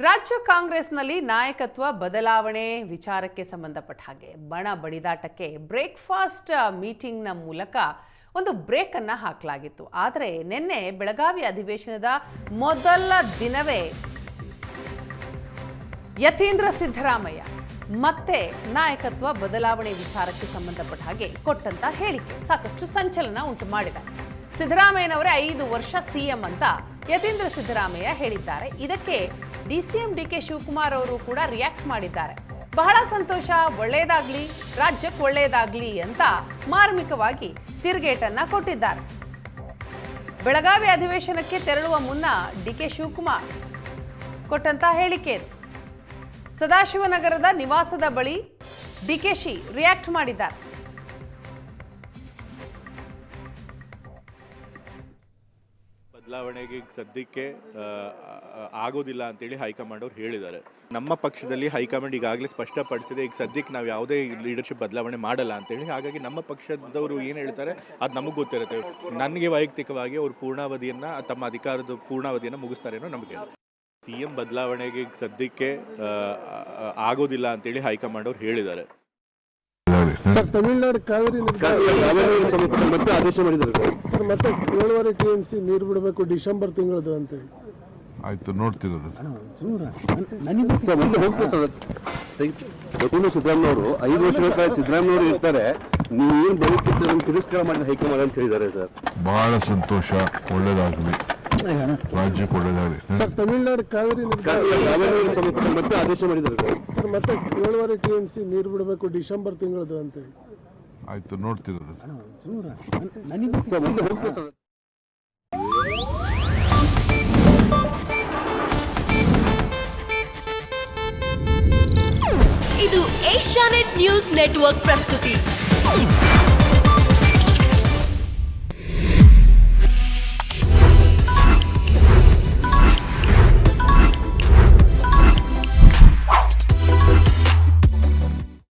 ರಾಜ್ಯ ಕಾಂಗ್ರೆಸ್ನಲ್ಲಿ ನಾಯಕತ್ವ ಬದಲಾವಣೆ ವಿಚಾರಕ್ಕೆ ಸಂಬಂಧಪಟ್ಟ ಹಾಗೆ ಬಣ ಬಡಿದಾಟಕ್ಕೆ ಬ್ರೇಕ್ಫಾಸ್ಟ್ ಮೀಟಿಂಗ್ನ ಮೂಲಕ ಒಂದು ಬ್ರೇಕ್ ಅನ್ನು ಹಾಕಲಾಗಿತ್ತು. ಆದರೆ ನಿನ್ನೆ ಬೆಳಗಾವಿ ಅಧಿವೇಶನದ ಮೊದಲ ದಿನವೇ ಯತೀಂದ್ರ ಸಿದ್ದರಾಮಯ್ಯ ಮತ್ತೆ ನಾಯಕತ್ವ ಬದಲಾವಣೆ ವಿಚಾರಕ್ಕೆ ಸಂಬಂಧಪಟ್ಟ ಹಾಗೆ ಕೊಟ್ಟಂತ ಹೇಳಿಕೆ ಸಾಕಷ್ಟು ಸಂಚಲನ ಉಂಟು ಮಾಡಿದೆ. ಸಿದ್ದರಾಮಯ್ಯನವರೇ 5 ವರ್ಷ ಸಿಎಂ ಅಂತ ಯತೀಂದ್ರ ಸಿದ್ದರಾಮಯ್ಯ ಹೇಳಿದ್ದಾರೆ. ಇದಕ್ಕೆ ಡಿಸಿಎಂ ಡಿಕೆ ಶಿವಕುಮಾರ್ ಅವರು ಕೂಡ ರಿಯಾಕ್ಟ್ ಮಾಡಿದ್ದಾರೆ. ಬಹಳ ಸಂತೋಷ, ಒಳ್ಳೆಯದಾಗ್ಲಿ, ರಾಜ್ಯಕ್ಕೆ ಒಳ್ಳೆಯದಾಗ್ಲಿ ಅಂತ ಮಾರ್ಮಿಕವಾಗಿ ತಿರುಗೇಟನ್ನ ಕೊಟ್ಟಿದ್ದಾರೆ. ಬೆಳಗಾವಿ ಅಧಿವೇಶನಕ್ಕೆ ತೆರಳುವ ಮುನ್ನ ಡಿಕೆ ಶಿವಕುಮಾರ್ ಕೊಟ್ಟಂತ ಹೇಳಿಕೆ. ಸದಾಶಿವನಗರದ ನಿವಾಸದ ಬಳಿ ಡಿಕೆಶಿ ರಿಯಾಕ್ಟ್ ಮಾಡಿದ್ದಾರೆ. ಬದಲಾವಣೆಗೆ ಸದ್ಯಕ್ಕೆ ಆಗೋದಿಲ್ಲ ಅಂತೇಳಿ ಹೈಕಮಾಂಡ್ ಅವರು ಹೇಳಿದ್ದಾರೆ. ನಮ್ಮ ಪಕ್ಷದಲ್ಲಿ ಹೈಕಮಾಂಡ್ ಈಗಾಗಲೇ ಸ್ಪಷ್ಟಪಡಿಸಿದೆ, ಈಗ ಸದ್ಯಕ್ಕೆ ನಾವು ಯಾವುದೇ ಲೀಡರ್ಶಿಪ್ ಬದಲಾವಣೆ ಮಾಡಲ್ಲ ಅಂತೇಳಿ. ಹಾಗಾಗಿ ನಮ್ಮ ಪಕ್ಷದವರು ಏನು ಹೇಳ್ತಾರೆ ಅದು ನಮಗೆ ಗೊತ್ತಿರುತ್ತೆ. ನನಗೆ ವೈಯಕ್ತಿಕವಾಗಿ ಅವರು ಪೂರ್ಣಾವಧಿಯನ್ನು, ತಮ್ಮ ಅಧಿಕಾರದ ಪೂರ್ಣಾವಧಿಯನ್ನು ಮುಗಿಸ್ತಾರೆ ಅನ್ನೋ ನಮಗೆ. ಸಿಎಂ ಬದಲಾವಣೆಗೆ ಸದ್ಯಕ್ಕೆ ಆಗೋದಿಲ್ಲ ಅಂತೇಳಿ ಹೈಕಮಾಂಡ್ ಅವರು ಹೇಳಿದ್ದಾರೆ. ಸರ್, ತಮಿಳುನಾಡು ಕಾವೇರಿ ಮತ್ತೆ ಆದೇಶ ಮಾಡಿದ್ದಾರೆ ಸರ್. ಮತ್ತೆ 7.5 TMC ನೀರು ಬಿಡಬೇಕು ಡಿಸೆಂಬರ್ ತಿಂಗಳದು ಅಂತ ಹೇಳಿ. ಆಯ್ತು, ನೋಡ್ತಿರೋದು. ಸಿದ್ದರಾಮಯ್ಯ ಅವರು 5 ವರ್ಷಗಳ ಕಾಲ ಸಿದ್ದರಾಮಯ್ಯ ಅವರು ಇರ್ತಾರೆ, ನೀವು ಏನು ಬದುಕಿದ್ದ ತಿರಸ್ಕಾರ ಮಾಡಿದ ಹೈಕಮಾಂಡ್ ಅಂತ ಹೇಳಿದ್ದಾರೆ ಸರ್. ಬಹಳ ಸಂತೋಷ, ಒಳ್ಳೇದಾಗಲಿ, ರಾಜ್ಯಕ್ಕೆ ಒಳ್ಳೇದಾಗಲಿ. ಸರ್, ತಮಿಳುನಾಡು ಕಾವೇರಿ ಮತ್ತೆ ಆದೇಶ ಮಾಡಿದ್ದಾರೆ ಸರ್. ಮತ್ತೆ 7.5 TMC ನೀರು ಬಿಡಬೇಕು ಡಿಸೆಂಬರ್ ತಿಂಗಳದು ಅಂತ ಹೇಳಿ. ಆಯ್ತು, ನೋಡ್ತಿರೋದು. ಇದು ಏಷ್ಯಾನೆಟ್ ನ್ಯೂಸ್ ನೆಟ್ವರ್ಕ್ ಪ್ರಸ್ತುತಿ.